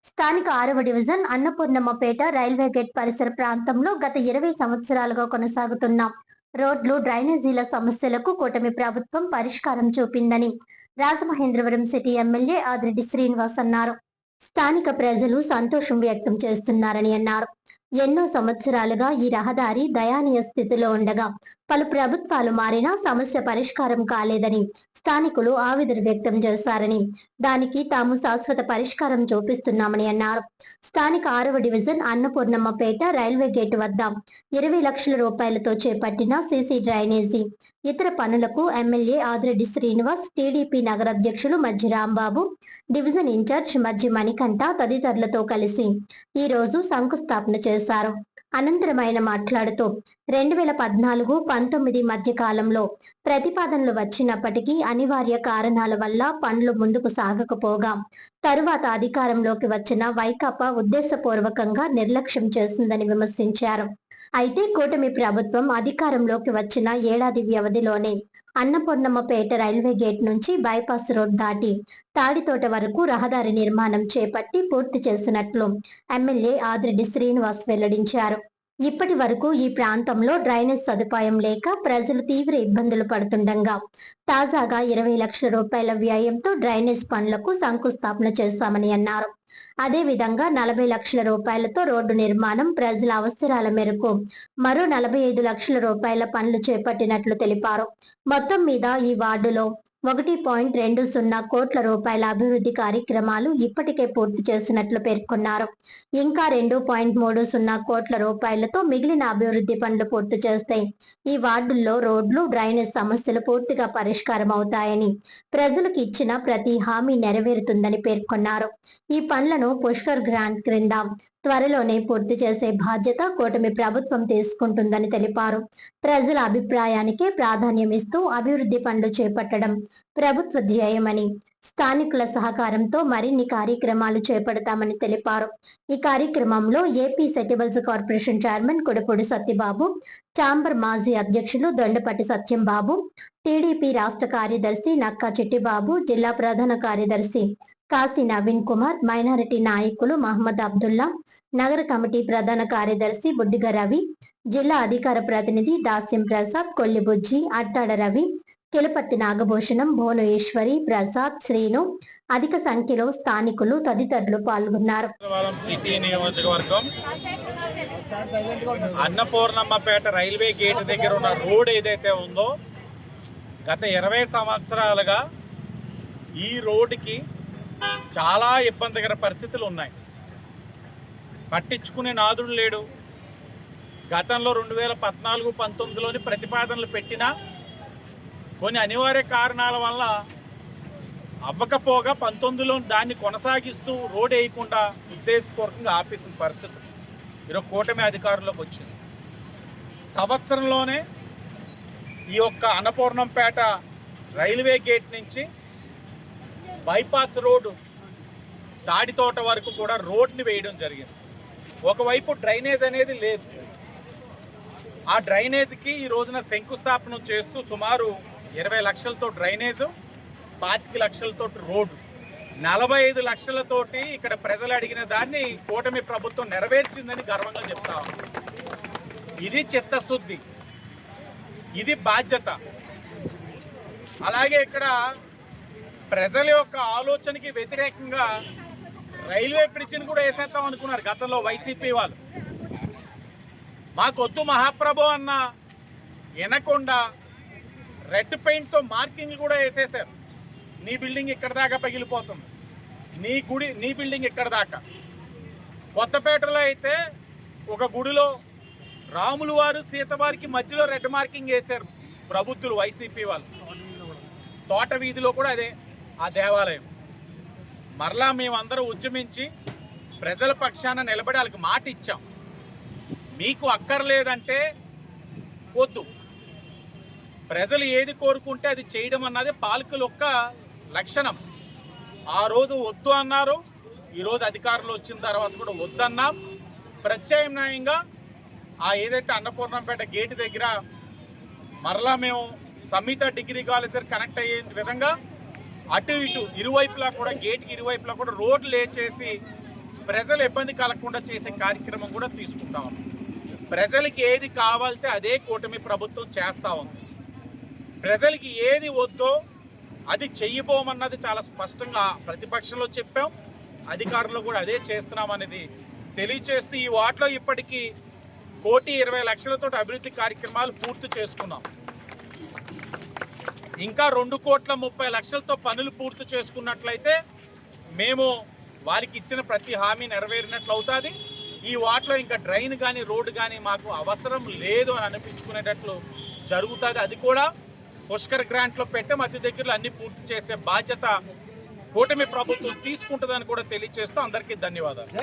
స్థానిక 6వ division Annapurnammapeta railway gate పరిసర ప్రాంతంలో గత 20 సంవత్సరాలుగా కొనసాగుతున్న రోడ్లు, డ్రైనేజీల సమస్యలకు కూటమి ప్రభుత్వం పరిష్కారం చూపిందని రాజమహేంద్రవరం సిటీ ఎమ్మెల్యే ఆదిరెడ్డి శ్రీనివాస్ అన్నారు. స్థానిక ప్రజలు సంతోషం వ్యక్తం చేస్తున్నారని అన్నారు. ఎన్నో సంవత్సరాలుగా ఈ రహదారి దయనీయ స్థితిలో ఉండగా పలు ప్రభుత్వాలు మారినా సమస్య పరిష్కారం కాలేదని స్థానికులు ఆవేదన వ్యక్తం చేశారని, దానికి తాము శాశ్వత పరిష్కారం చూపిస్తున్నామని అన్నారు. స్థానిక 6వ డివిజన్ అన్నపూర్ణమ్మపేట రైల్వే గేటు వద్ద 20 లక్షల రూపాయలతో చేపట్టిన సీసీ డ్రైనేజీ, ఇతర పనులకు ఎమ్మెల్యే ఆదిరెడ్డి శ్రీనివాస్, టీడీపీ నగర అధ్యక్షులు మజ్జి రాంబాబు, డివిజన్ ఇన్ఛార్జ్ మజ్జి మణికంఠ తదితరులతో కలిసి ఈ రోజు శంకుస్థాపన చేశారు. అనంతరం ఆయన మాట్లాడుతూ 2014-19 మధ్య కాలంలో ప్రతిపాదనలు వచ్చినప్పటికీ అనివార్య కారణాల వల్ల పనులు ముందుకు సాగకపోగా తరువాత అధికారంలోకి వచ్చిన వైకాపా ఉద్దేశపూర్వకంగా నిర్లక్ష్యం చేసిందని విమర్శించారు. అయితే కూటమి ప్రభుత్వం అధికారంలోకి వచ్చిన ఏడాది వ్యవధిలోనే అన్నపూర్ణమ్మపేట రైల్వే గేట్ నుంచి బైపాస్ రోడ్ దాటి తాడితోట వరకు రహదారి నిర్మాణం చేపట్టి పూర్తి చేసినట్లు ఎమ్మెల్యే ఆదిరెడ్డి శ్రీనివాస్ వెల్లడించారు. ఇప్పటి వరకు ఈ ప్రాంతంలో డ్రైనేజ్ సదుపాయం లేక ప్రజలు తీవ్ర ఇబ్బందులు పడుతుండగా తాజాగా 20 లక్షల రూపాయల వ్యయంతో డ్రైనేజ్ పనులకు శంకుస్థాపన చేశామని అన్నారు. అదేవిధంగా 40 లక్షల రూపాయలతో రోడ్డు నిర్మాణం, ప్రజల అవసరాల మేరకు మరో 45 లక్షల రూపాయల పనులు చేపట్టినట్లు తెలిపారు. మొత్తం మీద ఈ వార్డులో 1.20 కోట్ల రూపాయల అభివృద్ధి కార్యక్రమాలు ఇప్పటికే పూర్తి చేసినట్లు పేర్కొన్నారు. ఇంకా 2.30 కోట్ల రూపాయలతో మిగిలిన అభివృద్ధి పనులు పూర్తి చేస్తే ఈ వార్డుల్లో రోడ్లు, డ్రైనేజ్ సమస్యలు పూర్తిగా పరిష్కారం అవుతాయని, ప్రజలకు ఇచ్చిన ప్రతి హామీ నెరవేరుతుందని పేర్కొన్నారు. ఈ పనులను పుష్కర్ గ్రాంట్ క్రింద త్వరలోనే పూర్తి చేసే బాధ్యత కూటమి ప్రభుత్వం తీసుకుంటుందని తెలిపారు. ప్రజల అభిప్రాయానికే ప్రాధాన్యమిస్తూ అభివృద్ధి పనులు చేపట్టడం ప్రభుత్వ ధ్యేయమని, స్థానికుల సహకారంతో మరిన్ని కార్యక్రమాలు చేపడతామని తెలిపారు. ఈ కార్యక్రమంలో ఏపీ సెటిబుల్స్ corporation chairman Kodupudi Satyababu, chamber మాజీ అధ్యక్షులు దొండపట్టి సత్యంబాబు, టీడీపీ రాష్ట్ర కార్యదర్శి నక్కా చిట్టిబాబు, జిల్లా ప్రధాన కార్యదర్శి కాశీ నవీన్ కుమార్, మైనారిటీ నాయకులు మహమ్మద్ అబ్దుల్లా, నగర కమిటీ ప్రధాన కార్యదర్శి బుడ్డిగ రవి, జిల్లా అధికార ప్రతినిధి దాస్యం ప్రసాద్, కొల్లిబుజ్జి, అట్టాడ రవి, కిలపర్తి నాగభూషణం, భోను ఈశ్వరి, ప్రసాద్, శ్రీను, అధిక సంఖ్యలో స్థానికులు తదితరులు పాల్గొన్నారు. సిటీ నియోజకవర్గం అన్నపూర్ణమ్మపేట రైల్వే గేట్ దగ్గర ఉన్న రోడ్ ఏదైతే ఉందో గత 20 సంవత్సరాలుగా ఈ రోడ్డుకి చాలా ఇబ్బందికర పరిస్థితులు ఉన్నాయి. పట్టించుకునే నాదుడు లేడు. గతంలో 2014-19లోని ప్రతిపాదనలు పెట్టినా కొన్ని అనివార్య కారణాల వల్ల అవ్వకపోగా 19లో దాన్ని కొనసాగిస్తూ రోడ్ వేయకుండా ఉద్దేశపూర్వకంగా ఆపేసిన పరిస్థితి ఈరోజు కూటమి అధికారంలోకి వచ్చింది. సంవత్సరంలోనే ఈ యొక్క అన్నపూర్ణంపేట రైల్వే గేట్ నుంచి బైపాస్ రోడ్డు తాడితోట వరకు కూడా రోడ్ని వేయడం జరిగింది. ఒకవైపు డ్రైనేజ్ అనేది లేదు. ఆ డ్రైనేజ్కి ఈ రోజున శంకుస్థాపన చేస్తూ సుమారు 20 లక్షలతో డ్రైనేజ్, 25 లక్షలతో రోడ్డు, 45 లక్షలతోటి ఇక్కడ ప్రజలు అడిగిన దాన్ని కూటమి ప్రభుత్వం నెరవేర్చిందని గర్వంగా చెప్తాం. ఇది చిత్తశుద్ధి, ఇది బాధ్యత. అలాగే ఇక్కడ ప్రజల యొక్క ఆలోచనకి వ్యతిరేకంగా రైల్వే బ్రిడ్జిని కూడా వేసేద్దాం అనుకున్నారు గతంలో వైసీపీ వాళ్ళు. మాకొద్దు మహాప్రభు అన్న వినకుండా రెడ్ పెయింట్తో మార్కింగ్ కూడా వేసేసారు. నీ బిల్డింగ్ ఇక్కడ దాకా పగిలిపోతుంది, నీ బిల్డింగ్ ఇక్కడ దాకా. కొత్తపేటలో అయితే ఒక గుడిలో రాములు వారు సీత వారికి మధ్యలో రెడ్ మార్కింగ్ వేశారు ప్రబుద్ధులు వైసీపీ వాళ్ళు. తోట వీధిలో కూడా అదే ఆ దేవాలయం. మరలా మేమందరూ ఉద్యమించి ప్రజల పక్షాన నిలబడి వాళ్ళకి మాట ఇచ్చాం. మీకు అక్కర్లేదంటే వద్దు, ప్రజలు ఏది కోరుకుంటే అది చేయడం అన్నది పాలకుల యొక్క లక్షణం. ఆ రోజు వద్దు అన్నారు, ఈరోజు అధికారంలో వచ్చిన తర్వాత కూడా వద్దన్నాం. ప్రత్యామ్నాయంగా ఆ ఏదైతే అన్నపూర్ణంపేట గేటు దగ్గర మరలా మేము సంహిత డిగ్రీ కాలేజ్ కనెక్ట్ అయ్యే విధంగా అటు ఇటు ఇరువైపులా కూడా గేట్కి ఇరువైపులా కూడా రోడ్లు వేసేసి ప్రజలు ఇబ్బంది కలగకుండా చేసే కార్యక్రమం కూడా తీసుకుంటా ఉన్నాం. ప్రజలకి ఏది కావాలితే అదే కూటమి ప్రభుత్వం చేస్తూ ఉంది. ప్రజలకి ఏది వద్దో అది చెయ్యిపోమన్నది చాలా స్పష్టంగా ప్రతిపక్షంలో చెప్పాం, అధికారంలో కూడా అదే చేస్తున్నాం అనేది తెలియచేస్తూ ఈ వార్డులో ఇప్పటికీ 1,20,00,000తో అభివృద్ధి కార్యక్రమాలు పూర్తి చేసుకున్నాం. ఇంకా 2,30,00,000తో పనులు పూర్తి చేసుకున్నట్లయితే మేము వారికి ఇచ్చిన ప్రతి హామీ నెరవేరినట్లు అవుతుంది. ఈ వార్డులో ఇంకా డ్రైన్ కానీ రోడ్డు కానీ మాకు అవసరం లేదు అని అనిపించుకునేటట్లు జరుగుతుంది. అది కూడా పుష్కర్ గ్రాంట్లో పెట్టాం. అతి దగ్గరలో అన్ని పూర్తి చేసే బాధ్యత కూటమి ప్రభుత్వం తీసుకుంటుందని కూడా తెలియజేస్తూ అందరికీ ధన్యవాదాలు.